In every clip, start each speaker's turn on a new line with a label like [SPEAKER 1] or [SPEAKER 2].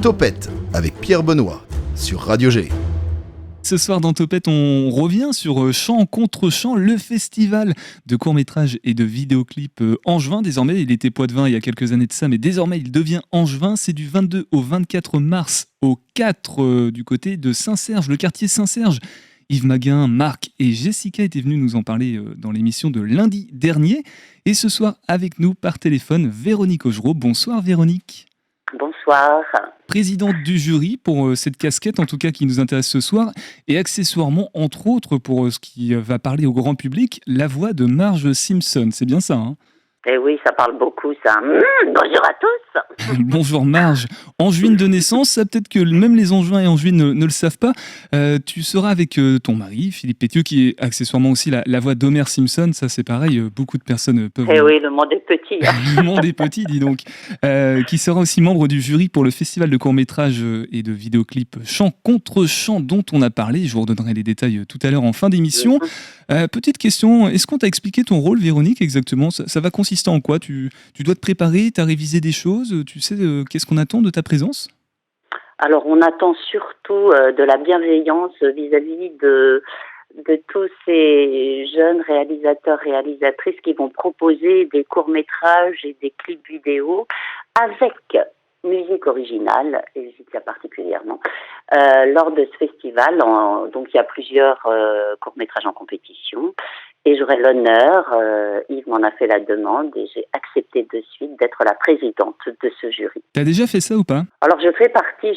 [SPEAKER 1] Topette avec Pierre Benoît sur Radio G.
[SPEAKER 2] Ce soir dans Topette, on revient sur Chant contre Chant, le festival de courts-métrages et de vidéoclips angevin. Désormais, il était poitevin il y a quelques années de ça, mais désormais il devient angevin. C'est du 22 au 24 mars au 4 du côté de Saint-Serge, le quartier Saint-Serge. Yves Maguin, Marc et Jessica étaient venus nous en parler dans l'émission de lundi dernier. Et ce soir, avec nous par téléphone, Véronique Augereau. Bonsoir Véronique.
[SPEAKER 3] Bonsoir.
[SPEAKER 2] Présidente du jury pour cette casquette, en tout cas qui nous intéresse ce soir, et accessoirement, entre autres, pour ce qui va parler au grand public, la voix de Marge Simpson. C'est bien ça, hein ?
[SPEAKER 3] Eh oui, ça parle beaucoup, ça. Bonjour à tous.
[SPEAKER 2] Bonjour Marge. Angevine de naissance, ça peut-être que même les Angevins et Angevines ne le savent pas. Tu seras avec ton mari, Philippe Pétieux, qui est accessoirement aussi la voix d'Homer Simpson. Ça, c'est pareil, beaucoup de personnes peuvent...
[SPEAKER 3] Eh oui, le monde est petit.
[SPEAKER 2] Le monde est petit, dis donc. Qui sera aussi membre du jury pour le festival de courts-métrages et de vidéoclips Chant contre Chant dont on a parlé. Je vous redonnerai les détails tout à l'heure en fin d'émission. Petite question, est-ce qu'on t'a expliqué ton rôle, Véronique, exactement ? Ça va consister en quoi ? Tu dois te préparer, tu as révisé des choses, tu sais qu'est-ce qu'on attend de ta présence ?
[SPEAKER 3] Alors, on attend surtout de la bienveillance vis-à-vis de tous ces jeunes réalisateurs, réalisatrices qui vont proposer des courts-métrages et des clips vidéo avec musique originale, et j'y tiens particulièrement, lors de ce festival. Donc, il y a plusieurs courts-métrages en compétition. Et j'aurai l'honneur, Yves m'en a fait la demande et j'ai accepté de suite d'être la présidente de ce jury.
[SPEAKER 2] T'as déjà fait ça ou pas ?
[SPEAKER 3] Alors j'ai fait partie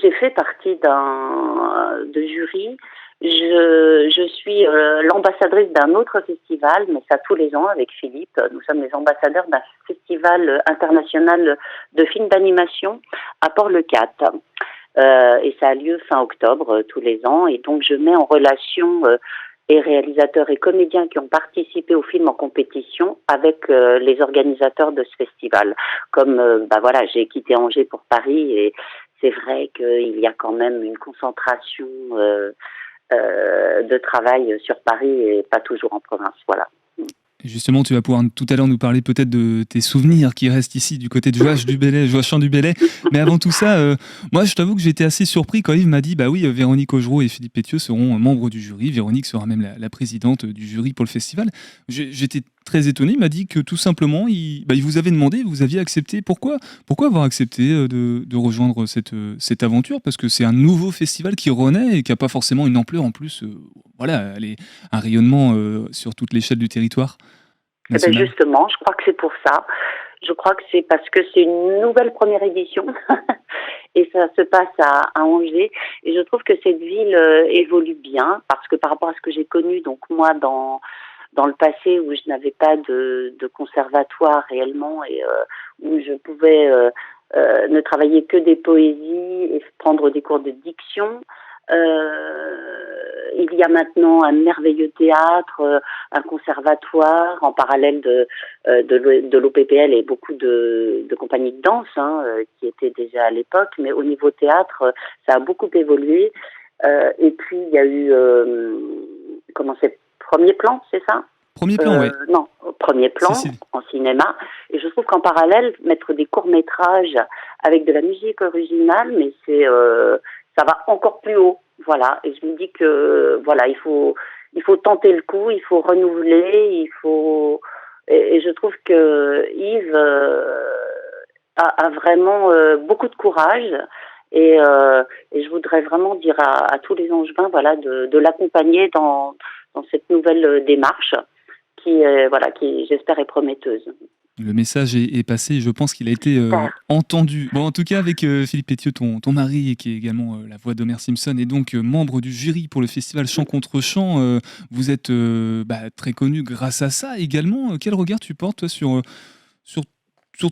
[SPEAKER 3] de jury. Je suis l'ambassadrice d'un autre festival, mais ça tous les ans avec Philippe. Nous sommes les ambassadeurs d'un festival international de films d'animation à Port-le-Cat. Et ça a lieu fin octobre tous les ans. Et donc je mets en relation et réalisateurs et comédiens qui ont participé au film en compétition avec les organisateurs de ce festival. Comme j'ai quitté Angers pour Paris et c'est vrai qu'il y a quand même une concentration de travail sur Paris et pas toujours en province. Voilà.
[SPEAKER 2] Justement, tu vas pouvoir tout à l'heure nous parler peut-être de tes souvenirs qui restent ici du côté de Joachim du Bellay. Mais avant tout ça, moi je t'avoue que j'étais assez surpris quand Yves m'a dit bah oui, Véronique Augereau et Philippe Pétieux seront membres du jury. Véronique sera même la présidente du jury pour le festival. J'étais très étonné. Il m'a dit que tout simplement, il vous avait demandé, vous aviez accepté. Pourquoi avoir accepté de rejoindre cette aventure ? Parce que c'est un nouveau festival qui renaît et qui n'a pas forcément une ampleur en plus. Un rayonnement sur toute l'échelle du territoire.
[SPEAKER 3] Justement, je crois que c'est pour ça. Je crois que c'est parce que c'est une nouvelle première édition et ça se passe à Angers. Et je trouve que cette ville évolue bien parce que par rapport à ce que j'ai connu, donc moi dans le passé où je n'avais pas de conservatoire réellement et où je pouvais ne travailler que des poésies et prendre des cours de diction. Il y a maintenant un merveilleux théâtre, un conservatoire en parallèle de l'OPPL et beaucoup de compagnies de danse qui étaient déjà à l'époque, mais au niveau théâtre, ça a beaucoup évolué. Et puis il y a eu Premier Plan, c'est ça ?
[SPEAKER 2] Premier Plan, oui.
[SPEAKER 3] Non, Premier Plan en cinéma. Et je trouve qu'en parallèle, mettre des courts-métrages avec de la musique originale, mais ça va encore plus haut. Voilà. Et je me dis que il faut tenter le coup, il faut renouveler, et je trouve que Yves a vraiment beaucoup de courage. Et je voudrais vraiment dire à tous les Angevins, de l'accompagner dans cette nouvelle démarche qui j'espère est prometteuse.
[SPEAKER 2] Le message est passé, je pense qu'il a été entendu. Bon, en tout cas, avec Philippe Pétieux, ton mari, qui est également la voix d'Homer Simpson, et donc membre du jury pour le festival Chant contre Chant, vous êtes très connu grâce à ça également. Quel regard tu portes, toi, sur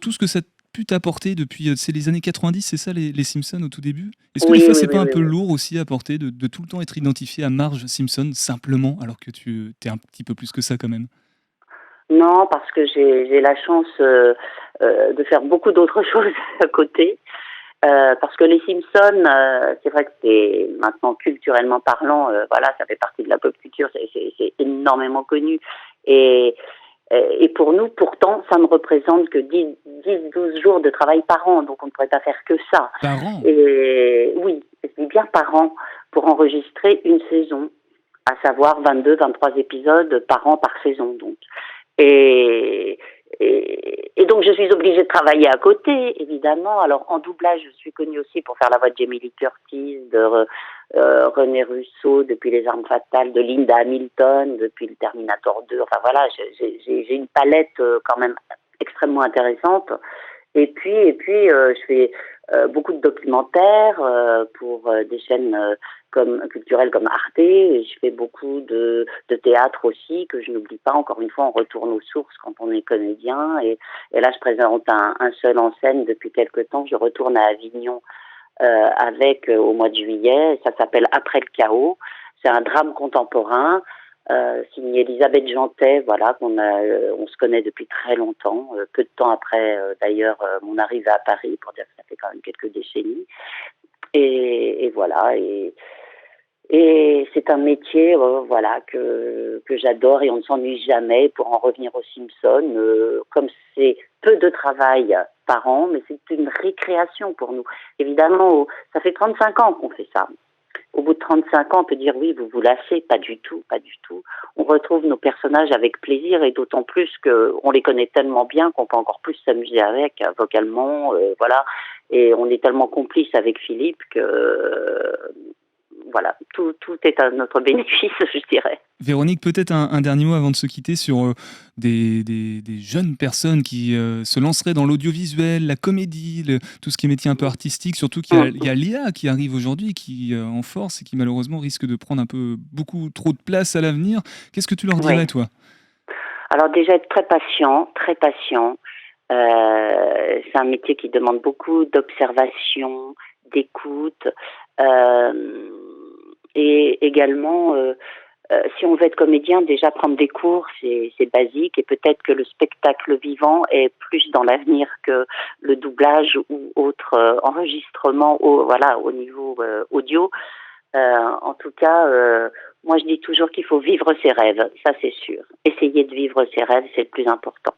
[SPEAKER 2] tout ce que ça a pu t'apporter depuis les années 90, c'est ça, les Simpsons au tout début ? Est-ce que des fois, c'est pas un peu lourd aussi à porter de tout le temps être identifié à Marge Simpson, simplement, alors que tu es un petit peu plus que ça quand même ?
[SPEAKER 3] Non, parce que j'ai la chance de faire beaucoup d'autres choses à côté. Parce que les Simpsons, c'est vrai que c'est maintenant culturellement parlant, ça fait partie de la pop culture, c'est énormément connu. Et Et pour nous, pourtant, ça ne représente que 10-12 jours de travail par an, donc on ne pourrait pas faire que ça.
[SPEAKER 2] Par an?
[SPEAKER 3] Et oui, je dis bien par an, pour enregistrer une saison, à savoir 22-23 épisodes par an, par saison, donc. Et donc, je suis obligée de travailler à côté, évidemment. Alors, en doublage, je suis connue aussi pour faire la voix de Jamie Lee Curtis, de René Russo, depuis Les Armes Fatales, de Linda Hamilton, depuis le Terminator 2. Enfin, voilà, j'ai une palette quand même extrêmement intéressante. Et puis, je fais beaucoup de documentaires pour des chaînes culturelles comme Arte. Et je fais beaucoup de théâtre aussi, que je n'oublie pas. Encore une fois, on retourne aux sources quand on est comédien. Et là, je présente un seul en scène depuis quelque temps. Je retourne à Avignon avec au mois de juillet. Ça s'appelle Après le chaos. C'est un drame contemporain. Signé Elisabeth Jantet, voilà, on se connaît depuis très longtemps, peu de temps après d'ailleurs mon arrivée à Paris, pour dire que ça fait quand même quelques décennies. Et voilà, et c'est un métier voilà que j'adore et on ne s'ennuie jamais. Pour en revenir aux Simpsons, comme c'est peu de travail par an, mais c'est une récréation pour nous. Évidemment, ça fait 35 ans qu'on fait ça. Au bout de 35 ans, on peut dire oui, vous vous lassez. Pas du tout, pas du tout. On retrouve nos personnages avec plaisir et d'autant plus qu'on les connaît tellement bien qu'on peut encore plus s'amuser avec, vocalement, voilà. Et on est tellement complices avec Philippe que voilà, tout est à notre bénéfice, je dirais.
[SPEAKER 2] Véronique, peut-être un dernier mot avant de se quitter sur des jeunes personnes qui se lanceraient dans l'audiovisuel, la comédie, tout ce qui est métier un peu artistique, surtout qu'il y a l'IA qui arrive aujourd'hui, qui en force et qui malheureusement risque de prendre beaucoup trop de place à l'avenir. Qu'est-ce que tu leur dirais, toi ?
[SPEAKER 3] Alors déjà, être très patient, très patient. C'est un métier qui demande beaucoup d'observation, d'écoute, et également, si on veut être comédien, déjà prendre des cours, c'est basique, et peut-être que le spectacle vivant est plus dans l'avenir que le doublage ou autre enregistrement au niveau audio. En tout cas, moi je dis toujours qu'il faut vivre ses rêves, ça c'est sûr. Essayer de vivre ses rêves, c'est le plus important.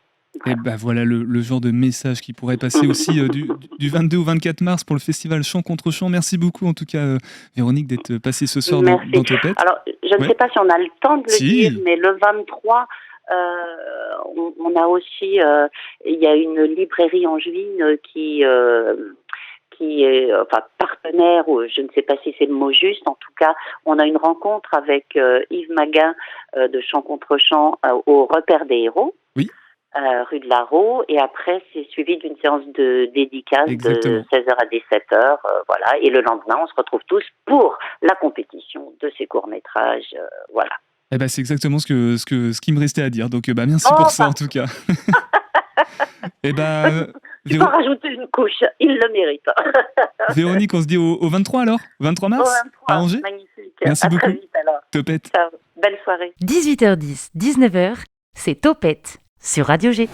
[SPEAKER 2] Et voilà le genre de message qui pourrait passer aussi du 22 au 24 mars pour le festival Chant contre Chant. Merci beaucoup en tout cas Véronique d'être passée ce soir dans Topette.
[SPEAKER 3] Alors je ne sais pas si on a le temps de le dire, mais le 23 on a aussi il y a une librairie angevine qui est partenaire, ou je ne sais pas si c'est le mot juste, en tout cas, on a une rencontre avec Yves Maguin de Chant contre Chant au Repère des Héros.
[SPEAKER 2] Oui.
[SPEAKER 3] Rue de Larraux, et après c'est suivi d'une séance de dédicace. Exactement. De 16h à 17h, voilà, et le lendemain on se retrouve tous pour la compétition de ces courts-métrages, voilà.
[SPEAKER 2] C'est exactement ce qui me restait à dire, donc merci pour ça en tout cas.
[SPEAKER 3] Tu peux rajouter une couche, il le mérite.
[SPEAKER 2] Véronique, on se dit au 23 alors, 23 mars,
[SPEAKER 3] au 23,
[SPEAKER 2] à Angers.
[SPEAKER 3] Magnifique.
[SPEAKER 2] Merci beaucoup.
[SPEAKER 3] Très vite alors.
[SPEAKER 2] Topette.
[SPEAKER 3] Ciao. Belle soirée.
[SPEAKER 4] 18h10, 19h, c'est Topette sur Radio G.